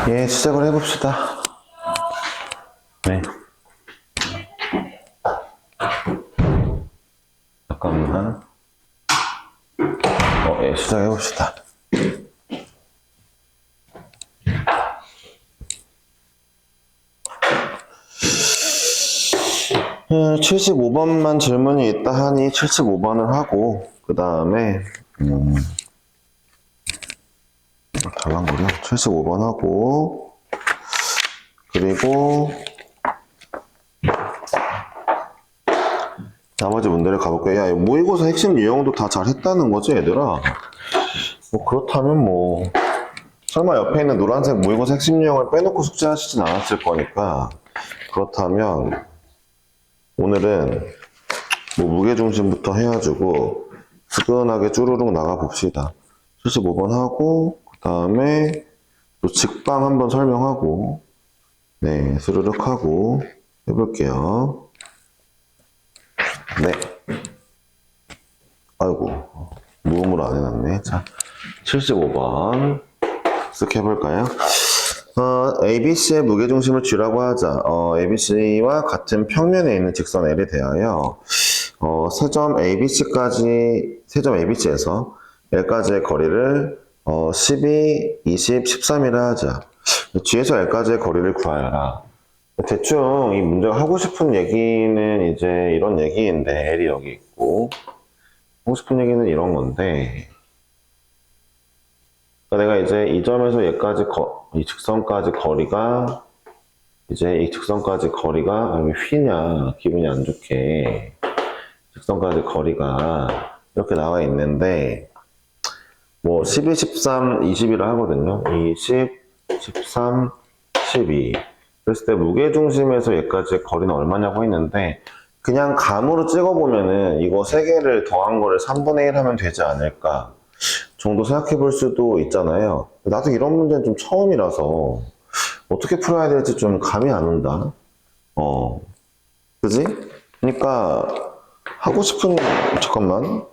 예, 시작을 해봅시다. 네. 잠깐만. 예, 시작해봅시다. 75번만 질문이 있다 하니 75번을 하고, 그 다음에, 달랑거려. 75번 하고, 그리고, 나머지 문제를 가볼게요. 야, 모의고사 핵심 유형도 다 잘했다는 거지, 얘들아? 뭐, 그렇다면 뭐, 설마 옆에 있는 노란색 모의고사 핵심 유형을 빼놓고 숙제하시진 않았을 거니까, 그렇다면, 오늘은 뭐 무게중심부터 해가지고 스근하게 쭈루룩 나가봅시다. 75번 하고, 그 다음에 또 직방 한번 설명하고, 네, 스르륵 하고 해볼게요. 네. 아이고, 무음으로 안 해놨네. 자, 75번 쓱 해볼까요? ABC의 무게중심을 G라고 하자. ABC와 같은 평면에 있는 직선 L에 대하여 세점 ABC에서 L까지의 거리를 12, 20, 13이라 하자. G에서 L까지의 거리를 구하여라. 대충 이 문제가 하고 싶은 얘기는 이제 이런 얘기인데, L이 여기 있고, 하고 싶은 얘기는 이런 건데, 내가 이제 이 점에서 얘까지 이 직선까지 거리가 이제 이 직선까지 거리가 왜 휘냐, 기분이 안 좋게. 직선까지 거리가 이렇게 나와 있는데 뭐 12, 13, 20이라 하거든요. 20, 13, 12. 그랬을 때 무게중심에서 얘까지 거리는 얼마냐고 했는데, 그냥 감으로 찍어보면은 이거 세 개를 더한 거를 3분의 1 하면 되지 않을까 정도 생각해 볼 수도 있잖아요. 나도 이런 문제는 좀 처음이라서 어떻게 풀어야 될지 좀 감이 안 온다. 그지? 그러니까 하고 싶은, 잠깐만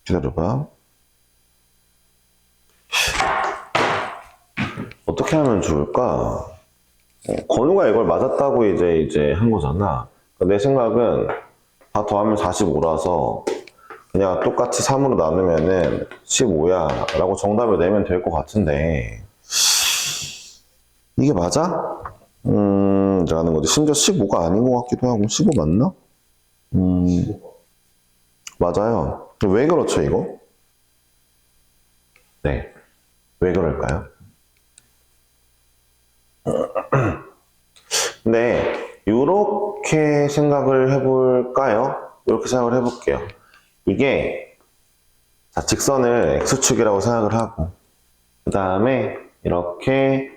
기다려봐. 어떻게 하면 좋을까? 건우가 이걸 맞았다고 이제 한 거잖아. 내 생각은 다 더하면 45라서 그냥 똑같이 3으로 나누면은 15야 라고 정답을 내면 될 것 같은데, 이게 맞아? 라는 거지. 심지어 15가 아닌 것 같기도 하고. 15 맞나? 맞아요. 왜 그렇죠, 이거? 네. 왜 그럴까요? 네. 이렇게 생각을 해볼까요? 이렇게 생각을 해볼게요. 이게, 자, 직선을 X축이라고 생각을 하고, 그 다음에 이렇게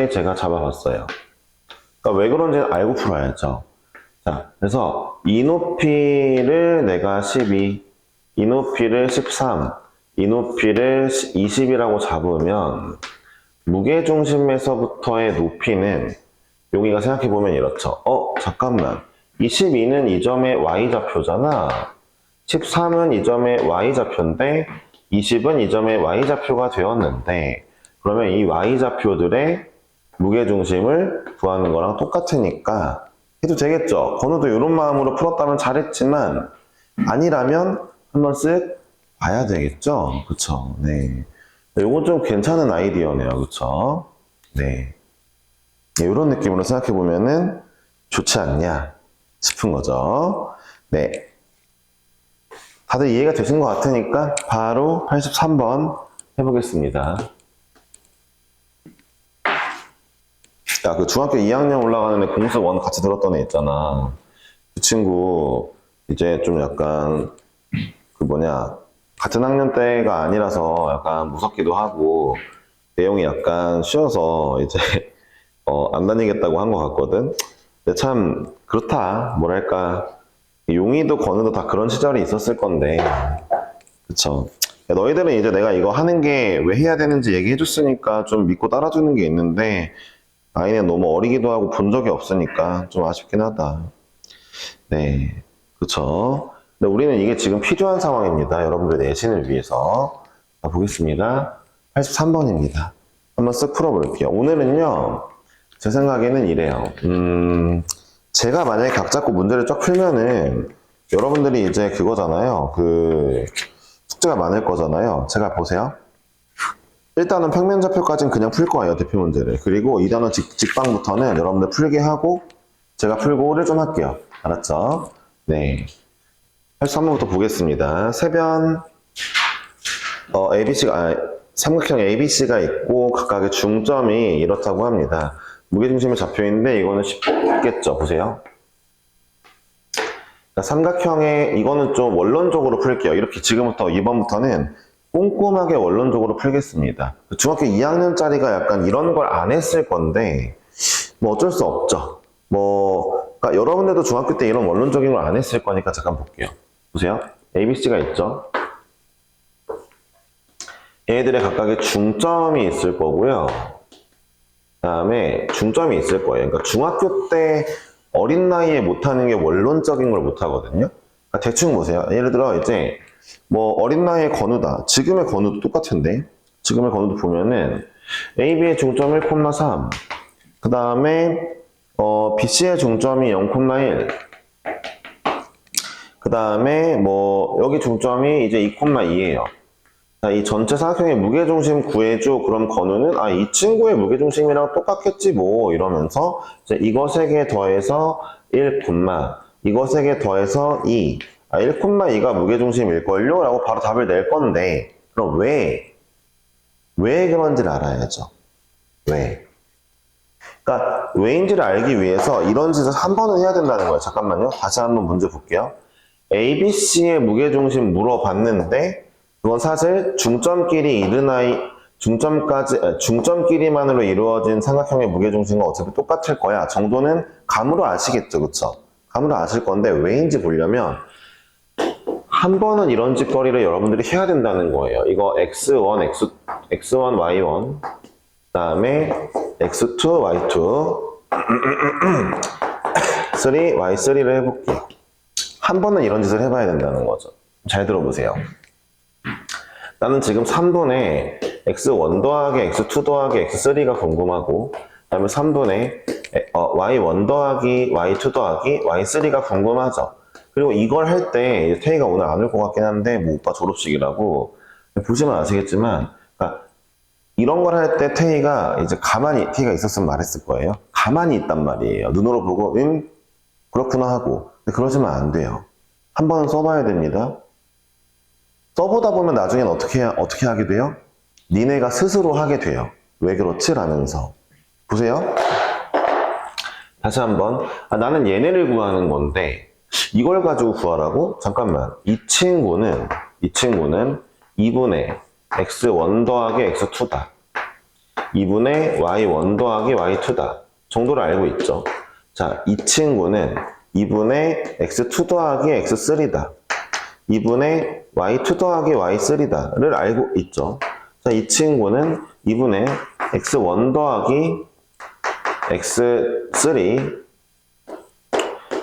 제가 잡아봤어요. 그러니까 왜 그런지는 알고 풀어야죠. 자, 그래서 이 높이를 내가 12, 이 높이를 13, 이 높이를 20이라고 잡으면 무게중심에서부터의 높이는, 용이가 생각해보면 이렇죠. 잠깐만. 22는 이 점의 Y좌표잖아. 13은 이 점의 Y좌표인데 20은 이 점의 Y좌표가 되었는데, 그러면 이 Y좌표들의 무게중심을 구하는 거랑 똑같으니까 해도 되겠죠. 건우도 이런 마음으로 풀었다면 잘했지만, 아니라면 한번 쓱 봐야 되겠죠. 그쵸. 네. 요건 좀 괜찮은 아이디어네요. 그쵸. 네. 이런 느낌으로 생각해보면은 좋지 않냐 싶은 거죠. 네. 다들 이해가 되신 것 같으니까 바로 83번 해보겠습니다. 야, 그 중학교 2학년 올라가는 애 공수 원 같이 들었던 애 있잖아. 그 친구 이제 좀 약간 같은 학년 때가 아니라서 약간 무섭기도 하고, 내용이 약간 쉬워서 이제 안 다니겠다고 한 것 같거든. 근데 참 그렇다. 뭐랄까, 용이도 건우도 다 그런 시절이 있었을 건데, 그쵸. 너희들은 이제 내가 이거 하는 게 왜 해야 되는지 얘기해 줬으니까 좀 믿고 따라주는 게 있는데, 아이는 너무 어리기도 하고 본 적이 없으니까 좀 아쉽긴 하다. 네, 그쵸. 근데 우리는 이게 지금 필요한 상황입니다. 여러분들 내신을 위해서. 자, 보겠습니다. 83번입니다. 한번 쓱 풀어볼게요. 오늘은요, 제 생각에는 이래요. 제가 만약에 각 잡고 문제를 쫙 풀면은, 여러분들이 이제 그거잖아요. 숙제가 많을 거잖아요. 제가 보세요. 일단은 평면좌표까지는 그냥 풀 거예요. 대표 문제를. 그리고 2단원 직방부터는 여러분들 풀게 하고, 제가 풀고를 좀 할게요. 알았죠? 네. 83번부터 보겠습니다. 세변, 삼각형 ABC가 있고 각각의 중점이 이렇다고 합니다. 무게중심의 좌표인데 이거는 쉽겠죠. 보세요. 삼각형의 이거는 좀 원론적으로 풀게요. 이렇게 지금부터 2번부터는 꼼꼼하게 원론적으로 풀겠습니다. 중학교 2학년짜리가 약간 이런 걸 안 했을 건데 뭐 어쩔 수 없죠. 그러니까 여러분들도 중학교 때 이런 원론적인 걸 안 했을 거니까 잠깐 볼게요. 보세요. ABC가 있죠. 얘들의 각각의 중점이 있을 거고요. 그 다음에 중점이 있을 거예요. 그러니까 중학교 때 어린 나이에 못하는 게 원론적인 걸 못하거든요. 그러니까 대충 보세요. 예를 들어 이제 어린 나이에 건우다. 지금의 건우도 똑같은데 지금의 건우도 보면은 AB의 중점 1,3 그 다음에 BC의 중점이 0,1 그 다음에 여기 중점이 이제 2,2예요. 자, 이 전체 사각형의 무게중심 구해줘. 그럼 건우는 이 친구의 무게중심이랑 똑같겠지 뭐 이러면서 이제 이거 3개 더해서 1, 이거 3개 더해서 2 1,2가 무게중심일걸요? 라고 바로 답을 낼 건데 그럼 왜 그런지를 알아야죠. 왜? 그러니까 왜인지를 알기 위해서 이런 짓을 한 번은 해야 된다는 거예요. 잠깐만요. 다시 한번 문제 볼게요. ABC의 무게중심 물어봤는데 그건 사실 중점끼리만으로 이루어진 삼각형의 무게중심과 어차피 똑같을 거야. 정도는 감으로 아시겠죠, 그쵸? 감으로 아실 건데 왜인지 보려면 한 번은 이런 짓거리를 여러분들이 해야 된다는 거예요. 이거 x1, y1, 그 다음에 x2, y2, 3, y3를 해볼게요. 한 번은 이런 짓을 해봐야 된다는 거죠. 잘 들어보세요. 나는 지금 3분의 x1 더하기 x2 더하기 x3가 궁금하고 그 다음에 3분의 y1 더하기 y2 더하기 y3가 궁금하죠. 그리고 이걸 할 때 태희가 오늘 안 올 것 같긴 한데 오빠 졸업식이라고 보시면 아시겠지만 그러니까 이런 걸 할 때 태희가 태희가 있었으면 말했을 거예요. 가만히 있단 말이에요. 눈으로 보고 그렇구나 하고. 근데 그러시면 안 돼요. 한 번은 써봐야 됩니다. 써보다 보면 나중엔 어떻게 하게 돼요? 니네가 스스로 하게 돼요. 왜 그렇지? 라면서. 보세요. 다시 한번. 나는 얘네를 구하는 건데 이걸 가지고 구하라고? 잠깐만. 이 친구는 2분의 x1 더하기 x2다. 2분의 y1 더하기 y2다. 정도를 알고 있죠. 자, 이 친구는 2분의 x2 더하기 x3다. 2분의 y2 더하기 y3다를 알고 있죠. 자, 이 친구는 2분의 x1 더하기 x3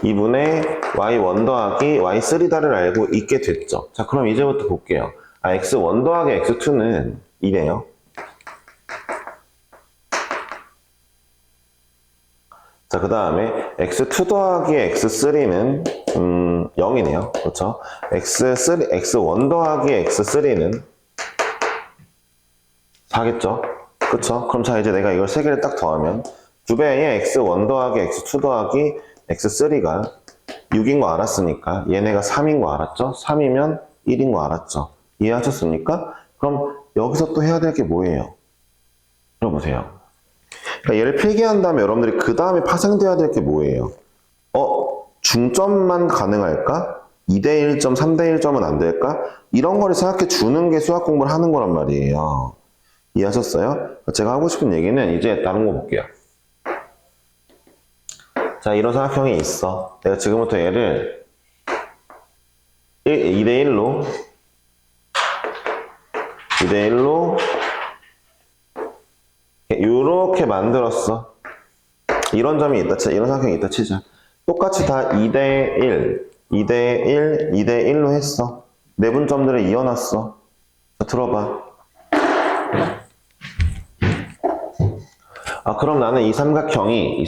2분의 y1 더하기 y3다를 알고 있게 됐죠. 자, 그럼 이제부터 볼게요. x1 더하기 x2는 이래요. 자, 그 다음에 x2 더하기 x3는 0이네요. 그렇죠? x1 더하기 x3는 4겠죠? 그쵸? 그럼 자, 이제 내가 이걸 3개를 딱 더하면 2배의 x1 더하기 x2 더하기 x3가 6인 거 알았으니까 얘네가 3인 거 알았죠? 3이면 1인 거 알았죠? 이해하셨습니까? 그럼 여기서 또 해야 될 게 뭐예요? 들어보세요. 그러니까 얘를 필기한 다음에 여러분들이 그 다음에 파생돼야 될 게 뭐예요? 중점만 가능할까? 2대 1점, 3대 1점은 안 될까? 이런 거를 생각해 주는 게 수학 공부를 하는 거란 말이에요. 이해하셨어요? 제가 하고 싶은 얘기는 이제 다른 거 볼게요. 자, 이런 삼각형이 있어. 내가 지금부터 얘를 2대 1로 이렇게 만들었어. 이런 점이 있다. 이런 삼각형이 있다 치자. 똑같이 다 2대 1, 2대 1, 2대 1로 했어. 내분점들을 이어놨어. 자, 들어봐. 아, 그럼 나는 이 삼각형이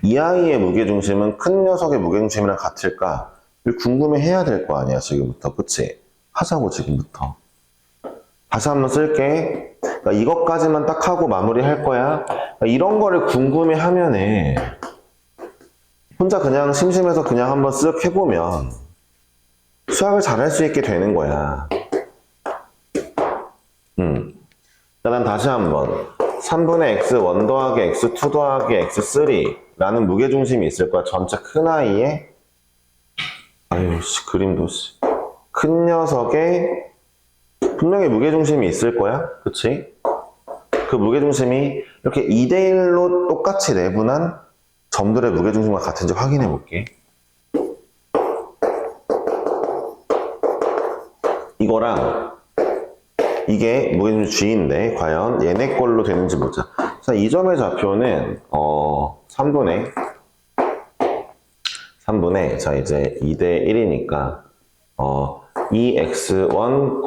이 아이의 무게중심은 큰 녀석의 무게중심이랑 같을까? 이걸 궁금해 해야 될 거 아니야, 지금부터. 그치? 하자고, 지금부터. 다시 한번 쓸게. 그러니까 이것까지만 딱 하고 마무리 할 거야. 그러니까 이런 거를 궁금해 하면은, 혼자 그냥 심심해서 그냥 한번 쓱 해보면, 수학을 잘할 수 있게 되는 거야. 난 다시 한번. 3분의 x1 더하기 x2 더하기 x3 라는 무게중심이 있을 거야. 전체 큰 아이의, 아유, 씨, 그림도, 씨. 큰 녀석의, 분명히 무게중심이 있을 거야. 그치? 그 무게중심이 이렇게 2대1로 똑같이 내분한 점들의 무게중심과 같은지 확인해 볼게. 이거랑 이게 무게중심 G인데 과연 얘네 걸로 되는지 보자. 자, 이 점의 좌표는 3분의 자 이제 2대 1이니까 2x1,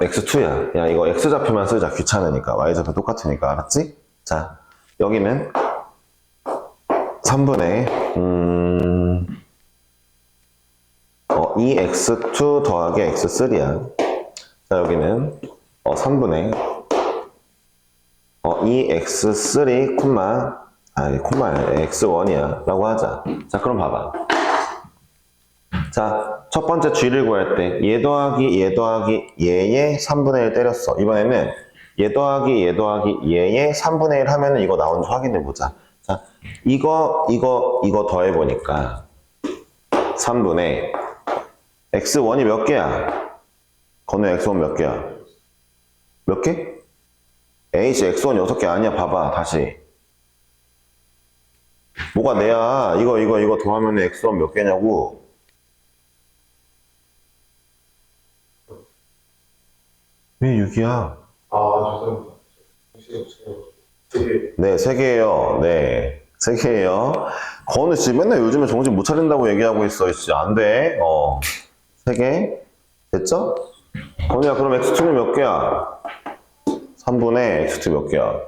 x2야. 야, 이거 x좌표만 쓰자. 귀찮으니까. y좌표 똑같으니까. 알았지? 자, 여기는 3분의 2x2 더하기 x3야. 자, 여기는 3분의 2x3, x1이야. 라고 하자. 자, 그럼 봐봐. 자, 첫 번째 g를 구할 때 얘 더하기 얘의 3분의 1 때렸어. 이번에는 얘 더하기 얘의 3분의 1 하면은 이거 나오는지 확인해 보자. 자, 이거 더해보니까 3분의 x1이 몇 개야? 건우 x1 몇 개야? 몇 개? x1 6개 아니야. 봐봐, 다시. 뭐가 내야? 이거 더하면 x1 몇 개냐고? 왜 6이야? 아, 죄송합니다. 네, 3개예요. 네, 3개예요. 건우 씨 맨날 요즘에 정신 못 차린다고 얘기하고 있어. 씨, 안 돼. 3개. 됐죠? 건우야, 그럼 x2는 몇 개야? 3분의 x2 몇 개야?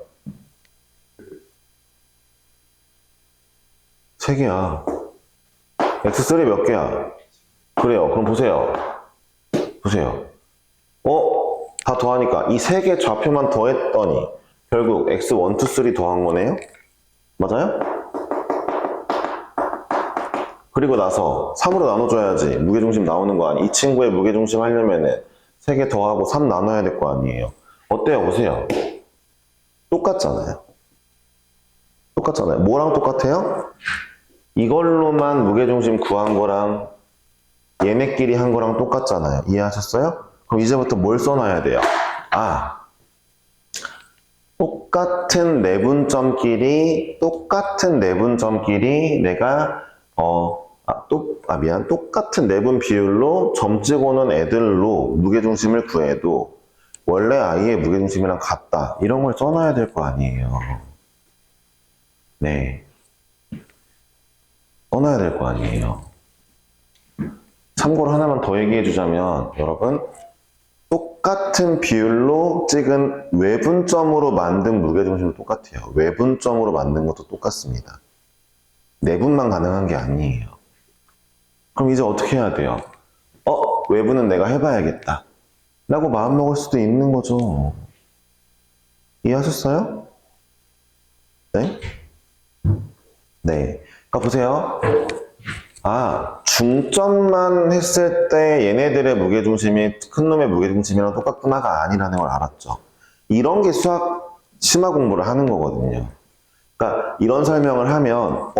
3개야. x3 몇 개야? 그래요. 그럼 보세요. 다 더하니까 이 3개 좌표만 더했더니 결국 x1, 2, 3 더한 거네요? 맞아요? 그리고 나서 3으로 나눠줘야지 무게중심 나오는 거 아니? 이 친구의 무게중심 하려면은 3개 더하고 3 나눠야 될 거 아니에요? 어때요? 보세요. 똑같잖아요. 뭐랑 똑같아요? 이걸로만 무게중심 구한 거랑 얘네끼리 한 거랑 똑같잖아요. 이해하셨어요? 그럼 이제부터 뭘 써놔야 돼요? 똑같은 내분점끼리 내가 똑같은 내분 비율로 점 찍어놓은 애들로 무게중심을 구해도 원래 아이의 무게중심이랑 같다. 이런 걸 써놔야 될 거 아니에요. 네. 써놔야 될 거 아니에요. 참고로 하나만 더 얘기해 주자면 여러분 똑같은 비율로 찍은 외분점으로 만든 무게중심도 똑같아요. 외분점으로 만든 것도 똑같습니다. 내분만 가능한 게 아니에요. 그럼 이제 어떻게 해야 돼요? 외분은 내가 해봐야겠다. 라고 마음먹을 수도 있는 거죠. 이해하셨어요? 네? 네. 그러니까 보세요. 중점만 했을 때 얘네들의 무게중심이 큰 놈의 무게중심이랑 똑같구나가 아니라는 걸 알았죠. 이런 게 수학 심화 공부를 하는 거거든요. 그러니까 이런 설명을 하면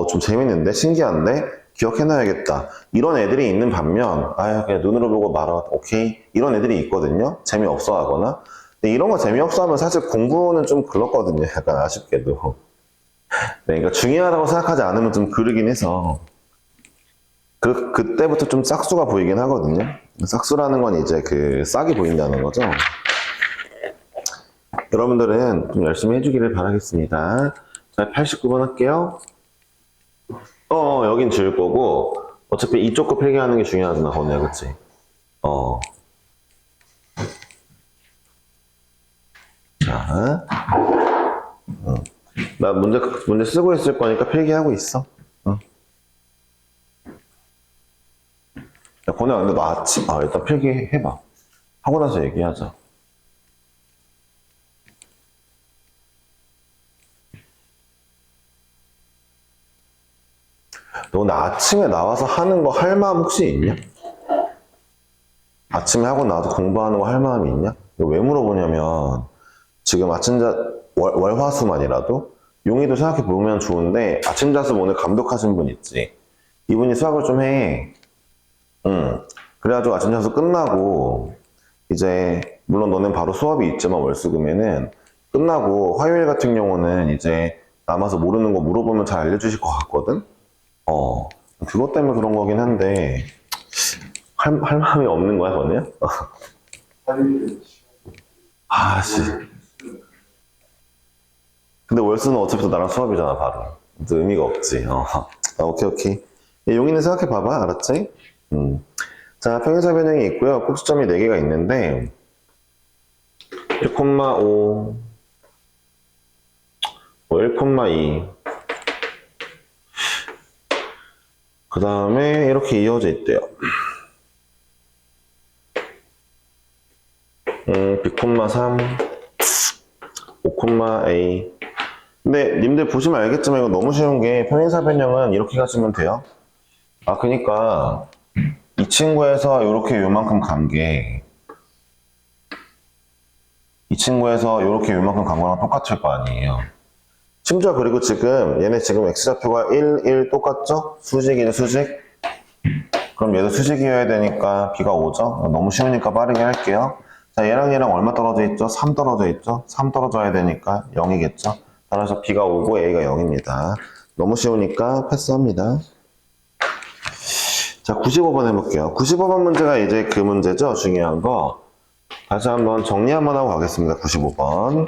좀 재밌는데? 신기한데? 기억해놔야겠다. 이런 애들이 있는 반면 그냥 눈으로 보고 말아. 오케이. 이런 애들이 있거든요. 재미없어 하거나. 근데 이런 거 재미없어 하면 사실 공부는 좀 글렀거든요. 약간 아쉽게도. 네, 그러니까 중요하다고 생각하지 않으면 좀 그르긴 해서 그때부터 좀 싹수가 보이긴 하거든요. 싹수라는 건 이제 싹이 보인다는 거죠. 여러분들은 좀 열심히 해주기를 바라겠습니다. 자, 89번 할게요. 여긴 지울 거고 어차피 이쪽 거 필기하는 게 중요하잖아, 건우야, 그치? 자, 나 문제 쓰고 있을 거니까 필기하고 있어. 야, 권혜야, 근데 너 일단 필기해봐. 하고 나서 얘기하자. 너 근데 아침에 나와서 하는 거 할 마음 혹시 있냐? 아침에 하고 나도 공부하는 거 할 마음이 있냐? 이거 왜 물어보냐면, 지금 월화수만이라도 용의도 생각해 보면 좋은데, 아침 자습 오늘 감독하신 분 있지? 이분이 수학을 좀 해. 그래가지고 아침 자습 끝나고, 이제, 물론 너는 바로 수업이 있지만 월수금에는 끝나고 화요일 같은 경우는 이제 남아서 모르는 거 물어보면 잘 알려주실 것 같거든? 그것 때문에 그런 거긴 한데, 할 마음이 없는 거야, 너는? 씨. 근데 월수는 어차피 또 나랑 수업이잖아, 바로. 또 의미가 없지. 오케이. 용의는 생각해 봐봐, 알았지? 자, 평행사 변형이 있고요. 꼭지점이 4개가 있는데, 1,5, 1,2. 그 다음에 이렇게 이어져 있대요. B,3, 5,A. 근데 님들 보시면 알겠지만 이거 너무 쉬운 게 평행사 변형은 이렇게 가시면 돼요. 그니까 이 친구에서 이렇게 요만큼 간 게 이 친구에서 이렇게 요만큼 간 거랑 똑같을 거 아니에요. 심지어 그리고 지금 얘네 지금 x좌표가 1 똑같죠? 수직이죠, 수직? 그럼 얘도 수직이어야 되니까 b가 5죠? 너무 쉬우니까 빠르게 할게요. 자, 얘랑 얼마 떨어져 있죠? 3 떨어져 있죠? 3 떨어져야 되니까 0이겠죠? 따라서 b가 5고 a가 0입니다. 너무 쉬우니까 패스합니다. 자, 95번 해볼게요. 95번 문제가 이제 그 문제죠? 중요한 거. 다시 한번 정리 한번 하고 가겠습니다. 95번.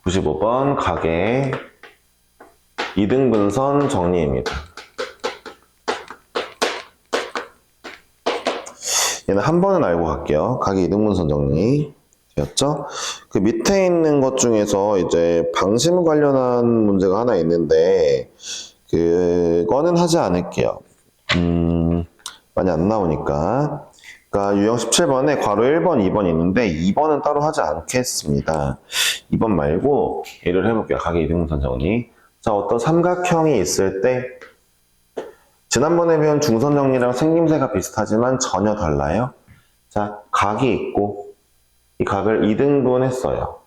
95번 가계 이등분선 정리입니다. 얘는 한 번은 알고 갈게요. 가계 이등분선 정리 되었죠? 그 밑에 있는 것 중에서 이제 방심 관련한 문제가 하나 있는데 그거는 하지 않을게요. 많이 안 나오니까. 그러니까 유형 17번에 괄호 1번, 2번 있는데 2번은 따로 하지 않겠습니다. 2번 말고 예를 해볼게요. 가계 이등분선 정리. 자, 어떤 삼각형이 있을 때 지난번에 배운 중선 정리랑 생김새가 비슷하지만 전혀 달라요. 자, 각이 있고 이 각을 2등분 했어요.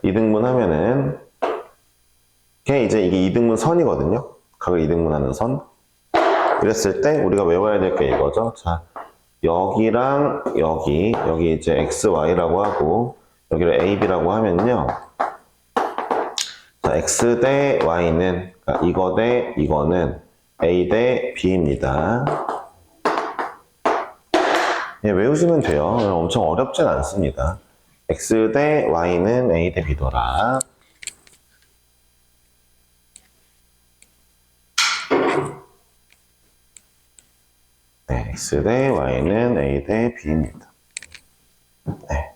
2등분 하면은 이게 2등분 선이거든요. 각을 2등분 하는 선. 이랬을 때 우리가 외워야 될 게 이거죠. 자, 여기랑 여기 이제 x, y라고 하고 여기를 a, b라고 하면요. 자, x 대 y는 그러니까 이거 대 이거는 a 대 b입니다. 예, 외우시면 돼요. 엄청 어렵진 않습니다. x 대 y는 a 대 b더라. 네, x 대 y는 a 대 b입니다. 네.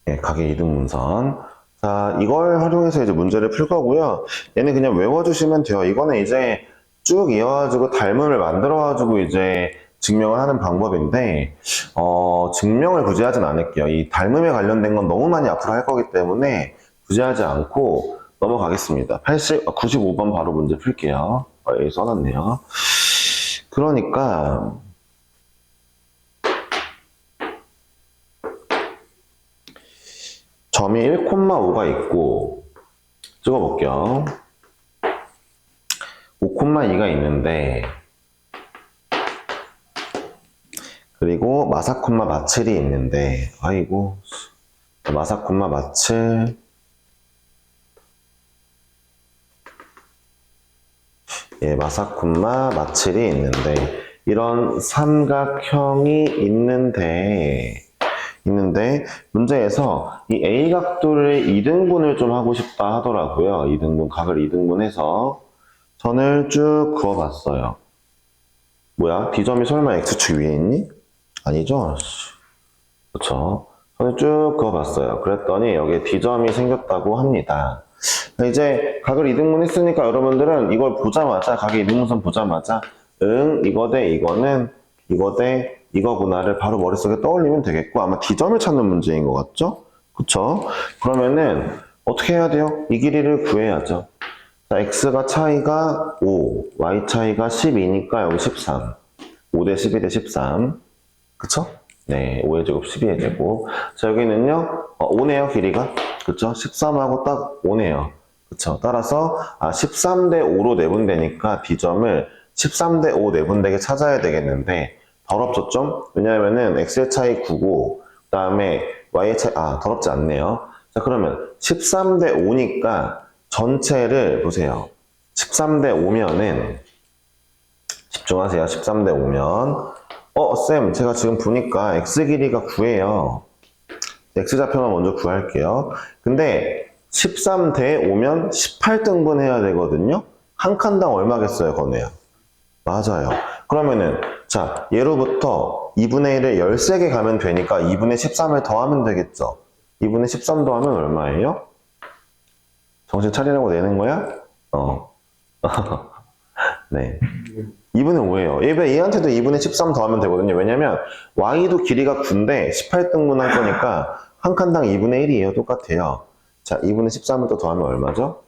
네, 가계 이등분선. 자, 이걸 활용해서 이제 문제를 풀 거고요. 얘는 그냥 외워주시면 돼요. 이거는 이제 쭉 이어가지고 닮음을 만들어가지고 이제 증명을 하는 방법인데, 증명을 굳이 하진 않을게요. 이 닮음에 관련된 건 너무 많이 앞으로 할 거기 때문에 굳이 하지 않고 넘어가겠습니다. 95번 바로 문제 풀게요. 여기 써놨네요. 그러니까, 점이 1,5가 있고, 찍어볼게요. 5,2가 있는데, 그리고 마사, 마칠이 있는데, 아이고, 마사, 마칠. 예, 마사, 마칠이 있는데, 이런 삼각형이 있는데, 있는데 문제에서 이 A각도를 2등분을 좀 하고 싶다 하더라고요. 2등분, 각을 2등분해서 선을 쭉 그어봤어요. 뭐야? B점이 설마 X축 위에 있니? 아니죠? 그쵸? 선을 쭉 그어봤어요. 그랬더니 여기에 D점이 생겼다고 합니다. 이제 각을 2등분 했으니까 여러분들은 이걸 보자마자, 각의 2등분선 보자마자 이거 대 이거는 이거 대 이거구나를 바로 머릿속에 떠올리면 되겠고, 아마 D점을 찾는 문제인 것 같죠? 그쵸? 그러면은 어떻게 해야 돼요? 이 길이를 구해야죠. 자, X가 차이가 5, Y 차이가 12니까 여기 13. 5 대 12 대 13. 그쵸? 네, 5의 제곱 12의 제곱. 자, 여기는요, 5네요, 길이가. 그쵸? 13하고 딱 5네요. 그쵸? 따라서, 13 대 5로 내분되니까 D점을 13 대 5 내분되게 찾아야 되겠는데, 더럽죠, 좀? 왜냐면은, X의 차이 9고, 그 다음에 Y의 차이, 더럽지 않네요. 자, 그러면 13 대 5니까 전체를 보세요. 13 대 5면은, 집중하세요. 13 대 5면, 쌤, 제가 지금 보니까 X 길이가 9예요. X좌표만 먼저 구할게요. 근데 13 대 5면 18등분 해야 되거든요? 한 칸당 얼마겠어요, 건우야? 맞아요. 그러면은, 자, 예로부터 2분의 1을 13개 가면 되니까 2분의 13을 더하면 되겠죠? 2분의 13 더하면 얼마예요? 정신 차리라고 내는 거야? 네. 2분의 5예요. 얘한테도 2분의 13 더하면 되거든요. 왜냐면 y도 길이가 9인데 18등분 할 거니까 한 칸당 2분의 1이에요. 똑같아요. 자, 2분의 13을 또 더하면 얼마죠?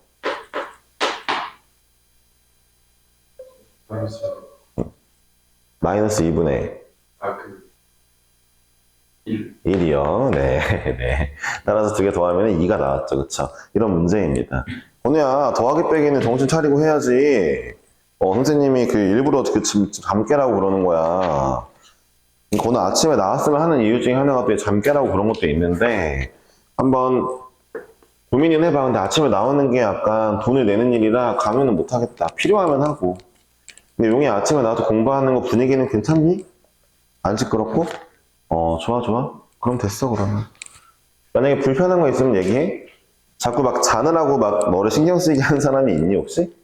마이너스 2분의 1이요. 네, 네. 따라서 두 개 더하면 2가 나왔죠. 그쵸? 이런 문제입니다. 건우야, 더하기 빼기는 정신 차리고 해야지. 선생님이 일부러 잠 깨라고 그러는 거야. 건우 아침에 나왔으면 하는 이유 중에 하나가 또 잠 깨라고 그런 것도 있는데, 한번 고민은 해봐. 근데 아침에 나오는 게 약간 돈을 내는 일이라 가면은 못하겠다. 필요하면 하고. 근데 용이 아침에 나와서 공부하는 거 분위기는 괜찮니? 안 시끄럽고? 좋아, 좋아. 그럼 됐어, 그러면. 만약에 불편한 거 있으면 얘기해. 자꾸 막 자느라고 막 너를 신경 쓰이게 하는 사람이 있니, 혹시?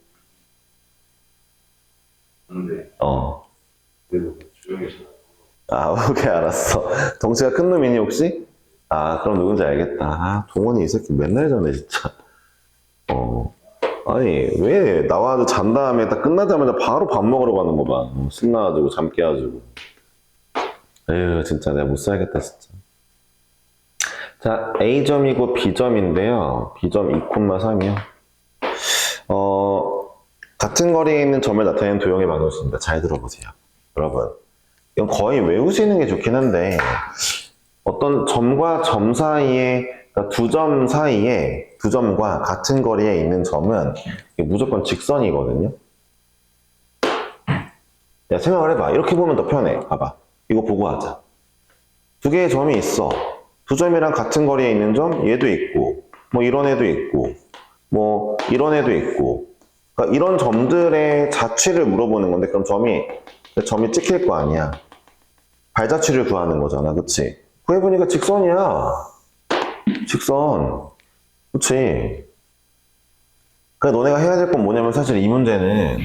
네. 그래도 조용히 좀. 오케이, 알았어. 덩치가 큰 놈이니, 혹시? 그럼 누군지 알겠다. 동원이 이 새끼 맨날 전에, 진짜. 아니, 왜 나와도 잔 다음에 딱 끝나자마자 바로 밥 먹으러 가는 거 봐. 신나가지고, 잠 깨가지고. 에휴, 진짜 내가 못 살겠다, 진짜. 자, A점이고 B점인데요. B점 2,3이요. 같은 거리에 있는 점을 나타내는 도형의 방정식입니다. 잘 들어보세요. 여러분. 이건 거의 외우시는 게 좋긴 한데, 어떤 점과 점 사이에, 그러니까 두 점 사이에, 두 점과 같은 거리에 있는 점은 무조건 직선이거든요. 야, 생각을 해봐. 이렇게 보면 더 편해. 봐봐. 이거 보고 하자. 두 개의 점이 있어. 두 점이랑 같은 거리에 있는 점, 얘도 있고, 뭐 이런 애도 있고, 뭐 이런 애도 있고. 그러니까 이런 점들의 자취를 물어보는 건데, 그럼 점이 찍힐 거 아니야. 발자취를 구하는 거잖아. 그치? 구해보니까 직선이야. 직선. 그치? 그러니까 너네가 해야 될 건 뭐냐면 사실 이 문제는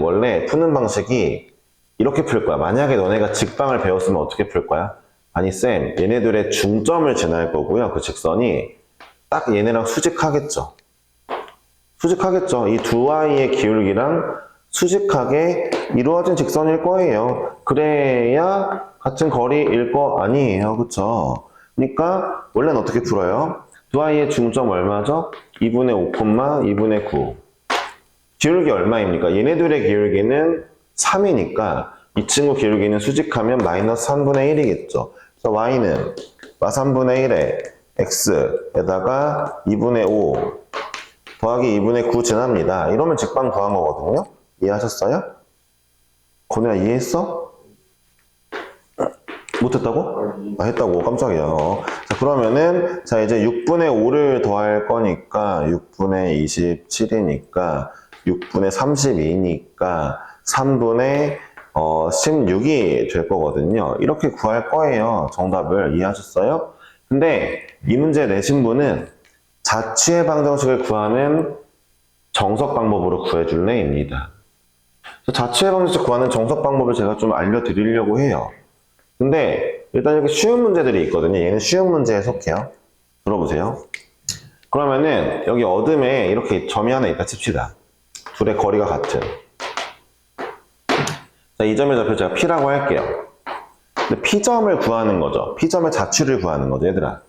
원래 푸는 방식이 이렇게 풀 거야. 만약에 너네가 직방을 배웠으면 어떻게 풀 거야? 아니 쌤, 얘네들의 중점을 지날 거고요. 그 직선이 딱 얘네랑 수직하겠죠. 수직하겠죠. 이 두 아이의 기울기랑 수직하게 이루어진 직선일 거예요. 그래야 같은 거리일 거 아니에요. 그쵸? 그러니까 원래는 어떻게 풀어요? 두 아이의 중점 얼마죠? 2분의 5, 2분의 9. 기울기 얼마입니까? 얘네들의 기울기는 3이니까 이 친구 기울기는 수직하면 마이너스 3분의 1이겠죠. 그래서 y는 3분의 1에 x에다가 2분의 5 더하기 2분의 9 지납니다. 이러면 직방 구한 거거든요. 이해하셨어요? 건우야 이해했어? 못했다고? 했다고. 깜짝이야. 자, 그러면은, 자, 이제 6분의 5를 더할 거니까, 6분의 27이니까, 6분의 32니까, 3분의 16이 될 거거든요. 이렇게 구할 거예요. 정답을 이해하셨어요? 근데 이 문제 내신 분은 자취의 방정식을 구하는 정석 방법으로 구해줄래입니다. 자취의 방정식 구하는 정석 방법을 제가 좀 알려드리려고 해요. 근데 일단 이렇게 쉬운 문제들이 있거든요. 얘는 쉬운 문제에 속해요. 들어보세요. 그러면은 여기 어둠에 이렇게 점이 하나 있다 칩시다. 둘의 거리가 같은. 자, 이 점의 좌표 제가 P라고 할게요. 근데 P점을 구하는 거죠. P점의 자취를 구하는 거죠, 얘들아.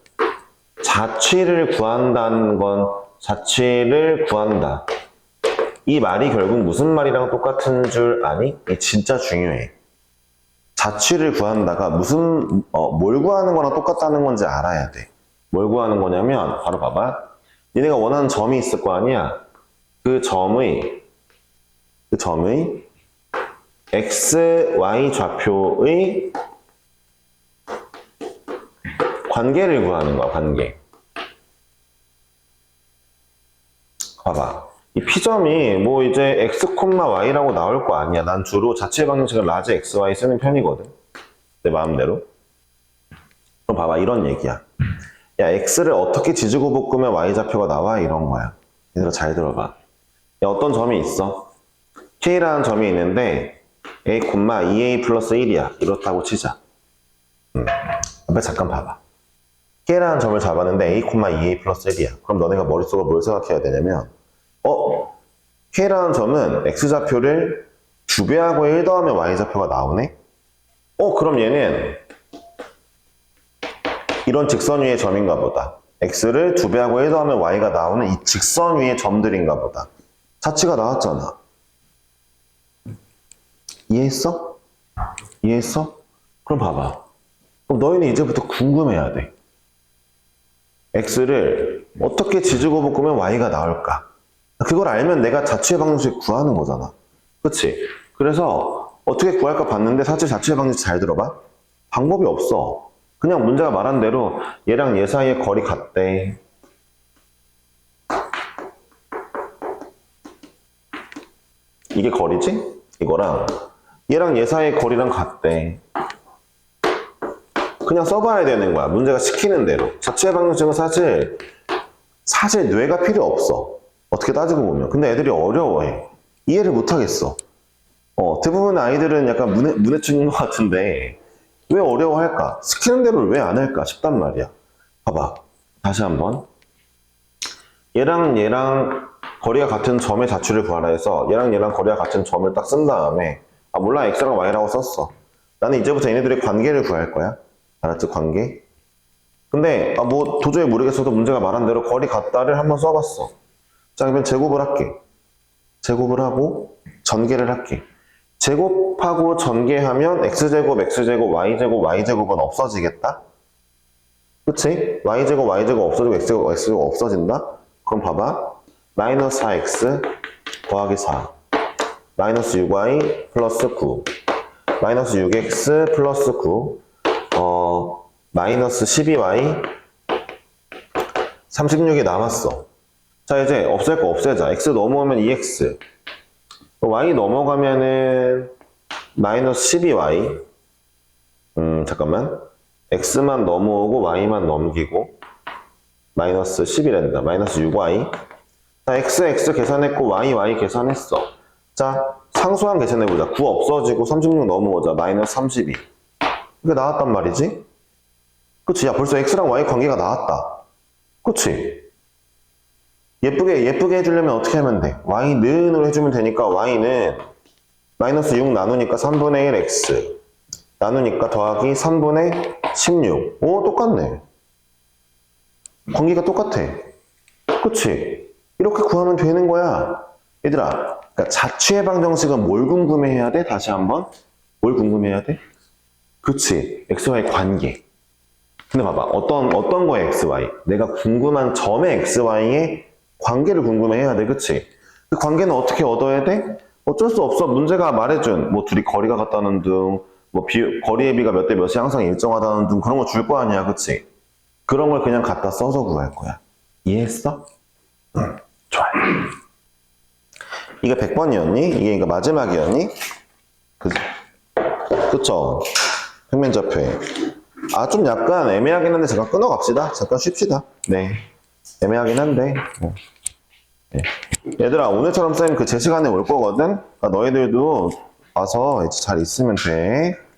자취를 구한다는 건 자취를 구한다. 이 말이 결국 무슨 말이랑 똑같은 줄 아니? 이게 진짜 중요해. 자취를 구한다가 뭘 구하는 거랑 똑같다는 건지 알아야 돼. 뭘 구하는 거냐면, 바로 봐봐. 니네가 원하는 점이 있을 거 아니야? 그 점의 x, y 좌표의 관계를 구하는 거야, 관계. 봐봐. 이 P점이 뭐 이제 x, y라고 나올 거 아니야. 난 주로 자취의 방정식을 라지 x, y 쓰는 편이거든. 내 마음대로. 그럼 봐봐. 이런 얘기야. 야, x를 어떻게 지지고 볶으면 y 좌표가 나와? 이런 거야. 얘들아 잘 들어봐. 야, 어떤 점이 있어? k라는 점이 있는데 a, 2a 플러스 1이야. 이렇다고 치자. 앞에 잠깐 봐봐. k라는 점을 잡았는데 a, 2a 플러스 1이야. 그럼 너네가 머릿속으로 뭘 생각해야 되냐면 k라는 점은 x좌표를 2배하고 1 더하면 y좌표가 나오네? 그럼 얘는 이런 직선 위의 점인가 보다. x를 2배하고 1 더하면 y가 나오는 이 직선 위의 점들인가 보다. 자취가 나왔잖아. 이해했어? 이해했어? 그럼 봐봐. 그럼 너희는 이제부터 궁금해야 돼. x를 어떻게 지지고 볶으면 y가 나올까? 그걸 알면 내가 자취의 방정식 구하는 거잖아. 그치? 그래서 어떻게 구할까 봤는데 사실 자취의 방정식 잘 들어봐. 방법이 없어. 그냥 문제가 말한 대로 얘랑 얘 사이의 거리 같대. 이게 거리지? 이거랑 얘랑 얘 사이의 거리랑 같대. 그냥 써봐야 되는 거야. 문제가 시키는 대로. 자취의 방정식은 사실 뇌가 필요 없어. 어떻게 따지고 보면. 근데 애들이 어려워해. 이해를 못하겠어. 대부분의 아이들은 약간 문해충인 것 같은데 왜 어려워할까? 시키는 대로 왜 안 할까 싶단 말이야. 봐봐. 다시 한번. 얘랑 거리가 같은 점의 자취를 구하라 해서 얘랑 거리가 같은 점을 딱 쓴 다음에 몰라 x랑 y라고 썼어. 나는 이제부터 얘네들의 관계를 구할 거야. 알았지? 관계. 근데 뭐 도저히 모르겠어도 문제가 말한 대로 거리 같다를 한번 써봤어. 자, 그러면 제곱을 할게. 제곱을 하고 전개를 할게. 제곱하고 전개하면 x제곱, y제곱, y제곱은 없어지겠다? 그치? y제곱, y제곱 없어지고 x제곱 없어진다? 그럼 봐봐. 마이너스 4x 더하기 4 마이너스 6y 플러스 9 마이너스 6x 플러스 9 마이너스 12y 36이 남았어. 자, 이제 없앨 거 없애자. x 넘어오면 2x y 넘어가면은 마이너스 12y 잠깐만 x만 넘어오고 y만 넘기고 마이너스 10이란다. 마이너스 6y 자, x 계산했고 y 계산했어. 자, 상수항 계산해보자. 9 없어지고 36 넘어오자. 마이너스 32 이게 나왔단 말이지? 그치? 야, 벌써 x랑 y 관계가 나왔다. 그치? 예쁘게 해주려면 어떻게 하면 돼? y는으로 해주면 되니까 y는 마이너스 6 나누니까 3분의 1 x 나누니까 더하기 3분의 16 오, 똑같네. 관계가 똑같아. 그치? 이렇게 구하면 되는 거야. 얘들아, 그러니까 자취의 방정식은 뭘 궁금해해야 돼? 다시 한번. 뭘 궁금해해야 돼? 그치? xy 관계. 근데 봐봐. 어떤 거에 xy? 내가 궁금한 점의 xy의 관계를 궁금해해야 돼. 그치? 그 관계는 어떻게 얻어야 돼? 어쩔 수 없어. 문제가 말해준 뭐 둘이 거리가 같다는 등 뭐 거리의 비가 몇 대 몇이 항상 일정하다는 등 그런 거 줄 거 아니야. 그치? 그런 걸 그냥 갖다 써서 구할 거야. 이해했어? 응. 좋아요. 이게 100번이었니? 이게 마지막이었니? 그치? 그쵸? 평면좌표에. 아, 좀 약간 애매하긴 한데, 잠깐 끊어갑시다. 잠깐 쉽시다. 네. 애매하긴 한데. 네. 얘들아, 오늘처럼 쌤 그 제 시간에 올 거거든? 그러니까 너희들도 와서 이제 잘 있으면 돼.